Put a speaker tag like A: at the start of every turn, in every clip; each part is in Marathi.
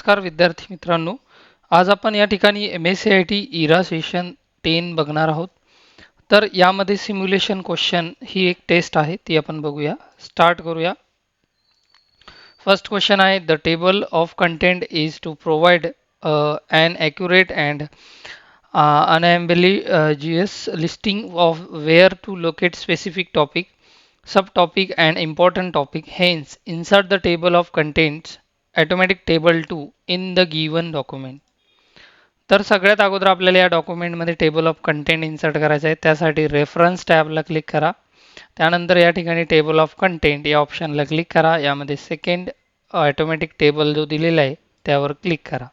A: नमस्कार विद्यार्थी मित्रांनो. आज आपण या ठिकाणी MSCIT इरा सेशन 10 बघणार आहोत. तर यामध्ये सिम्युलेशन क्वेश्चन ही एक टेस्ट आहे, ती आपण बघूया. स्टार्ट करूया. फर्स्ट क्वेश्चन आहे, the table of content is to provide an accurate and unambiguous listing of where to locate specific topic, subtopic and important topic. Hence, insert the table of contents automatic table 2 in the given document. तर सगळ्यात अगोदर आपल्याला या डॉक्युमेंटमध्ये टेबल ऑफ कंटेंट इन्सर्ट करायचं आहे. त्यासाठी रेफरन्स टॅबला क्लिक करा. त्यानंतर या ठिकाणी टेबल ऑफ कंटेंट या ऑप्शनला क्लिक करा. यामध्ये सेकंड ऑटोमॅटिक टेबल जो दिलेला आहे त्यावर क्लिक करा.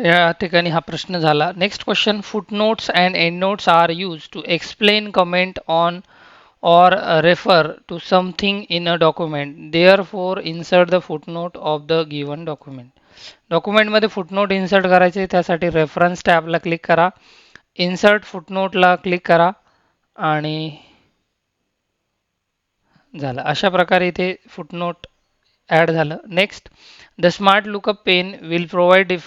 A: या ठिकाणी हा प्रश्न झाला. Next question, footnotes and endnotes are use to explain, comment on or refer to something in a document. Therefore, insert the footnote of the given document. डॉक्युमेंटमध्ये फुटनोट इन्सर्ट करायचे, त्यासाठी रेफरन्स टॅबला क्लिक करा. इन्सर्ट फुटनोटला क्लिक करा आणि झालं. अशा प्रकारे इथे फुटनोट ॲड झालं. Next, the smart lookup pane will provide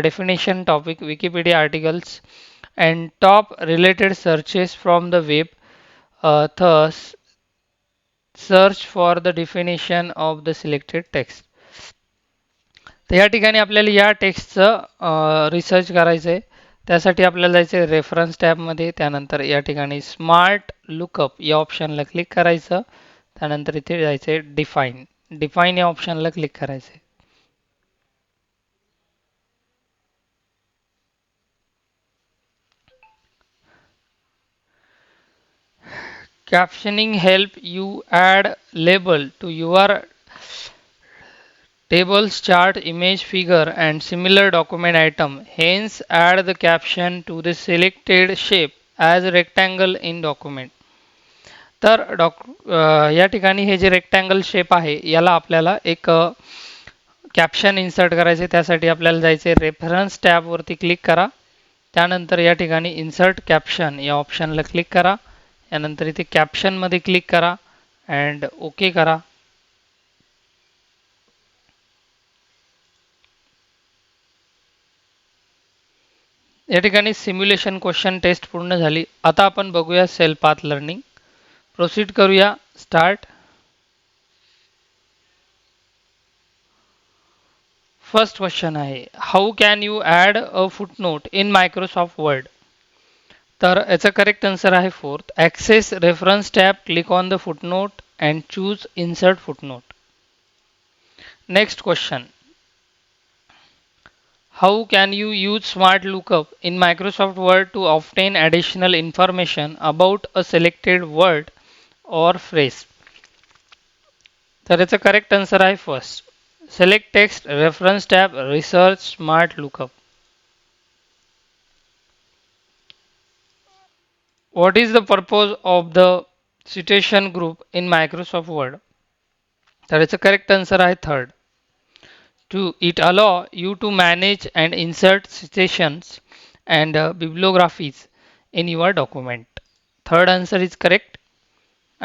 A: definition topic, Wikipedia articles and top related searches from the web. Thus, search for the definition of the selected text. तर या ठिकाणी आपल्याला या टेक्स्टचं रिसर्च करायचं आहे. त्यासाठी आपल्याला जायचं आहे रेफरन्स टॅबमध्ये. त्यानंतर या ठिकाणी स्मार्ट लुकअप या ऑप्शनला क्लिक करायचं. त्यानंतर इथे जायचं आहे डिफाईन या ऑप्शनला क्लिक करायचं आहे. Captioning help you add label to your tables, chart, image, figure and similar document item. Hence, add the caption to the selected shape as rectangle in document. तर या ठिकाणी हे जे रेक्टँगल शेप आहे याला आपल्याला एक कॅप्शन इन्सर्ट करायचे. त्यासाठी आपल्याला जायचे रेफरन्स टॅबवरती क्लिक करा. त्यानंतर या ठिकाणी इन्सर्ट कॅप्शन या ऑप्शनला क्लिक करा. यानंतर इथे कॅप्शनमध्ये क्लिक करा अँड ओके करा. या ठिकाणी सिम्युलेशन क्वेश्चन टेस्ट पूर्ण झाली. आता आपण बघूया सेल पाथ लर्निंग. प्रोसीड करूया. स्टार्ट. फर्स्ट क्वेश्चन आहे, how can you add a footnote in Microsoft Word. तर याचा करेक्ट आन्सर आहे fourth. Access reference tab, click on the footnote and choose insert footnote. Next question, how can you use smart lookup in Microsoft Word to obtain additional information about a selected word or phrase. तर याचा करेक्ट आन्सर आहे first. Select text, reference tab, research, smart lookup. What is the purpose of the citation group in Microsoft Word? तर याचा करेक्ट आन्सर आहे third. It allow you to manage and insert citations and bibliographies in your document. Third answer is correct.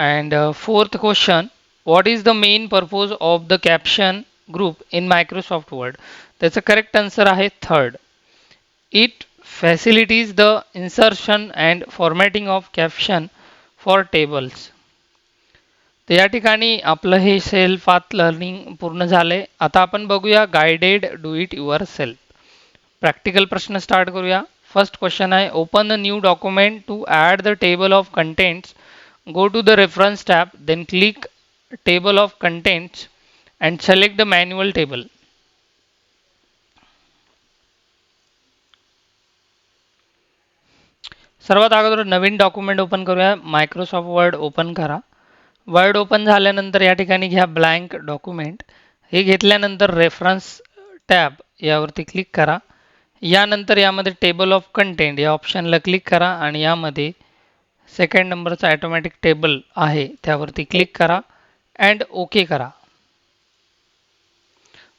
A: And fourth question, what is the main purpose of the caption group in Microsoft Word? That's a correct answer आहे third. It facilitates the insertion and formatting of caption for tables. तर या ठिकाणी आपलं हे सेल्फ पाथ लर्निंग पूर्ण झालंय. आता आपण बघूया guided do it yourself. Practical प्रश्न स्टार्ट करूया. फर्स्ट क्वेश्चन आहे, open the new document to add the table of contents. Go to the reference tab, then click table of contents and select the manual table. सर्वात अगोदर नवीन डॉक्युमेंट ओपन करूया. मायक्रोसॉफ्ट वर्ड ओपन करा. वर्ड ओपन झाल्यानंतर या ठिकाणी घ्या ब्लँक डॉक्युमेंट. हे घेतल्यानंतर रेफरन्स टॅब यावरती क्लिक करा. यानंतर यामध्ये टेबल ऑफ कंटेंट या ऑप्शनला क्लिक करा आणि यामध्ये सेकंड नंबरचा ऑटोमॅटिक टेबल आहे त्यावरती क्लिक करा अँड ओके करा.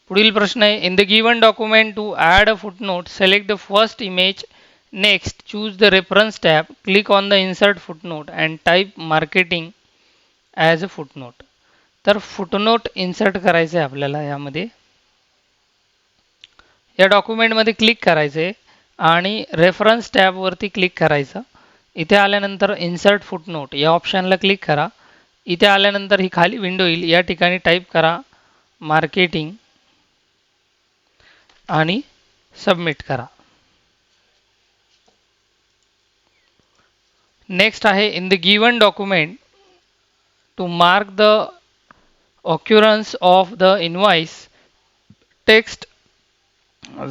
A: पुढील प्रश्न आहे, in the given document to add a footnote select the first image. Next choose the reference tab, click on the insert footnote and type marketing as a footnote. तर फुटनोट इन्सर्ट करायचं आहे आपल्याला यामध्ये. या डॉक्युमेंटमध्ये क्लिक करायचे आणि रेफरन्स टॅबवरती क्लिक करायचं. इथे आल्यानंतर इन्सर्ट फुटनोट या ऑप्शनला क्लिक करा. इथे आल्यानंतर ही खाली विंडो येईल. या ठिकाणी टाईप करा मार्केटिंग आणि सबमिट करा. नेक्स्ट आहे in the given document to mark the occurrence of the invoice text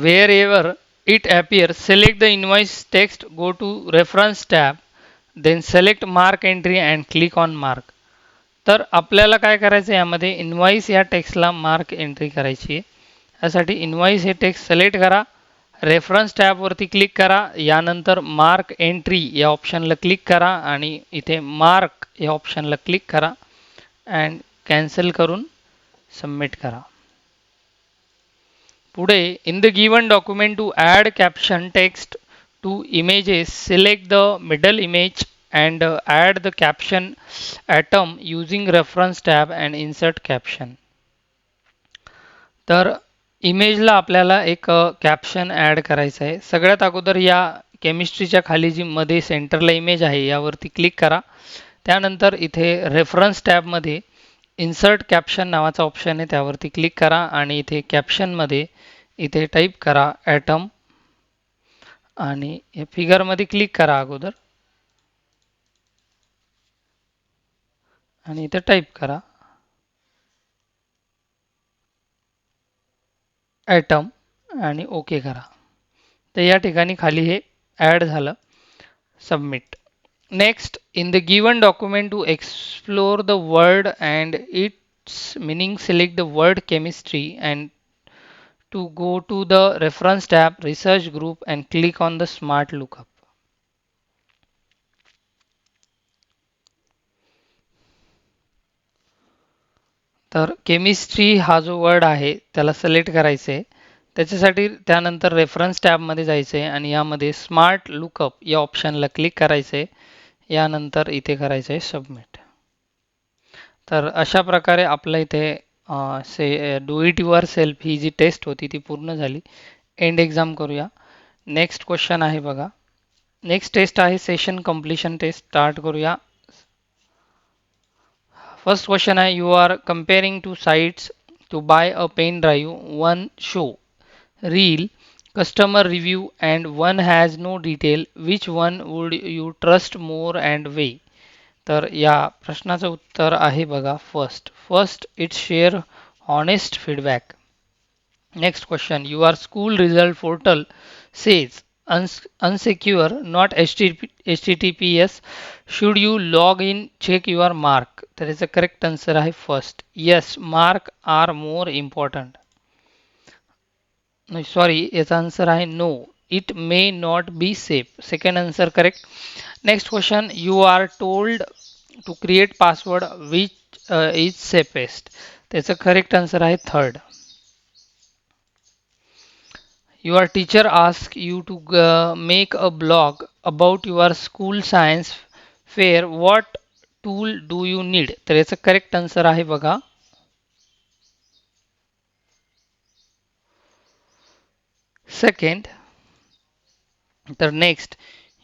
A: wherever it appears. Select the invoice text, go to reference tab, then select mark entry and click on mark. तर आपल्याला काय करायचं आहे यामध्ये इनवॉइस या टेक्स्टला मार्क एंट्री करायची आहे. यासाठी इनवॉइस हे टेक्स्ट सिलेक्ट करा, रेफरन्स टॅबवरती क्लिक करा, यानंतर मार्क एंट्री या ऑप्शनला क्लिक करा आणि इथे मार्क या ऑप्शनला क्लिक करा अँड कॅन्सल करून सबमिट करा. पुढे in the given document to add caption text to images select the middle image and add the caption item using reference tab and insert caption. तर इमेजला आपल्याला एक कॅप्शन ॲड करायचं आहे. सगळ्यात अगोदर या केमिस्ट्रीच्या खाली जी मध्ये सेंटरला इमेज आहे यावरती क्लिक करा. त्यानंतर इथे रेफरन्स टॅबमध्ये इन्सर्ट कॅप्शन नावाचा ऑप्शन आहे त्यावरती क्लिक करा आणि इथे कॅप्शनमध्ये इथे टाईप करा ॲटम आणि फिगरमध्ये क्लिक करा अगोदर आणि इथे टाईप करा ॲटम आणि ओके करा. तर या ठिकाणी खाली हे ॲड झालं. Submit. Next, in the given document to explore the word and its meaning, select the word chemistry and to go to the reference tab, research group and click on the smart lookup. तर केमिस्ट्री हा जो वर्ड आहे त्याला सिलेक्ट करायचं आहे. त्याच्यासाठी त्यानंतर रेफरन्स टॅबमध्ये जायचं आहे आणि यामध्ये स्मार्ट लुकअप या ऑप्शनला क्लिक करायचं आहे. यानंतर इथे करायचं आहे सबमिट. तर अशा प्रकारे आपल्या इथे डू इट युअर सेल्फ ही जी टेस्ट होती ती पूर्ण झाली. एंड एक्झाम करूया. नेक्स्ट क्वेश्चन आहे बघा. नेक्स्ट टेस्ट आहे सेशन कंप्लीशन टेस्ट. स्टार्ट करूया. फर्स्ट क्वेश्चन आहे you are comparing two sites to buy a pen drive. One show real customer review and one has no detail. Which one would you trust more and why? तर या प्रश्नाचं उत्तर आहे बघा first it's share honest feedback. Next question your school result portal says unsecure not https. should you log in check your mark? तर याचं करेक्ट आन्सर आहे first. Yes mark are more important. Sorry याचा आन्सर आहे no it may not be safe. Second answer correct. Next question you are told to create password which is safest. त्याचं करेक्ट आन्सर आहे third. Your teacher ask you to make a blog about your school science fair. What tool do you need. तर याचं करेक्ट आन्सर आहे बघा सेकंड. तर next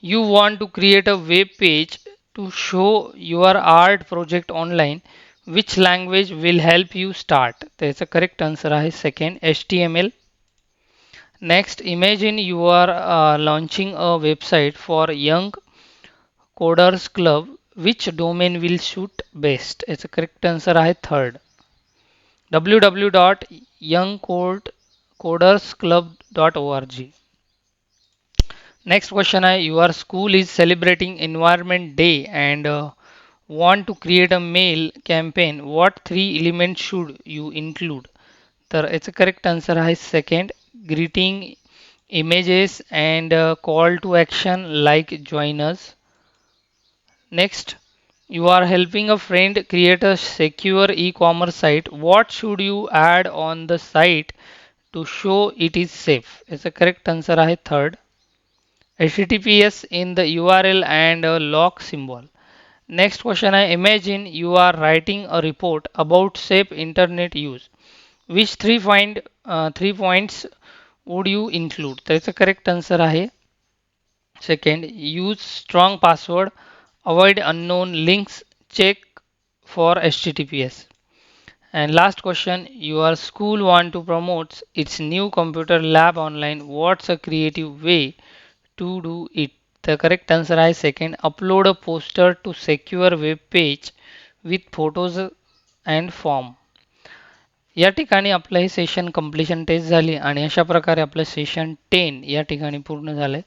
A: you want to create a web page to show your art project online. Which language will help you start? त्याचं करेक्ट आन्सर आहे second HTML. Next imagine you are launching a website for young coders club. Which domain will suit best? याचं करेक्ट आन्सर आहे third www.youngcodersclub.org. Next question is your school is celebrating Environment Day and want to create a mail campaign. What three elements should you include? तर याचं करेक्ट आन्सर आहे second greeting images and call to action like join us. Next, you are helping a friend create a secure e-commerce site. What should you add on the site to show it is safe? याचं करेक्ट आन्सर आहे third HTTPS in the URL and a lock symbol. Next question आहे imagine you are writing a report about safe internet use which three points would you include. त्याचं करेक्ट आन्सर आहे second use strong password avoid unknown links check for HTTPS. And last question, your school want to promote its new computer lab online. What's a creative way to do it? The correct answer is second, upload a poster to secure web page with photos and form. या ठिकाणी आपलं हे सेशन कंप्लीशन टेस्ट झाली आणि अशा प्रकारे आपलं सेशन 10 या ठिकाणी पूर्ण झालंय.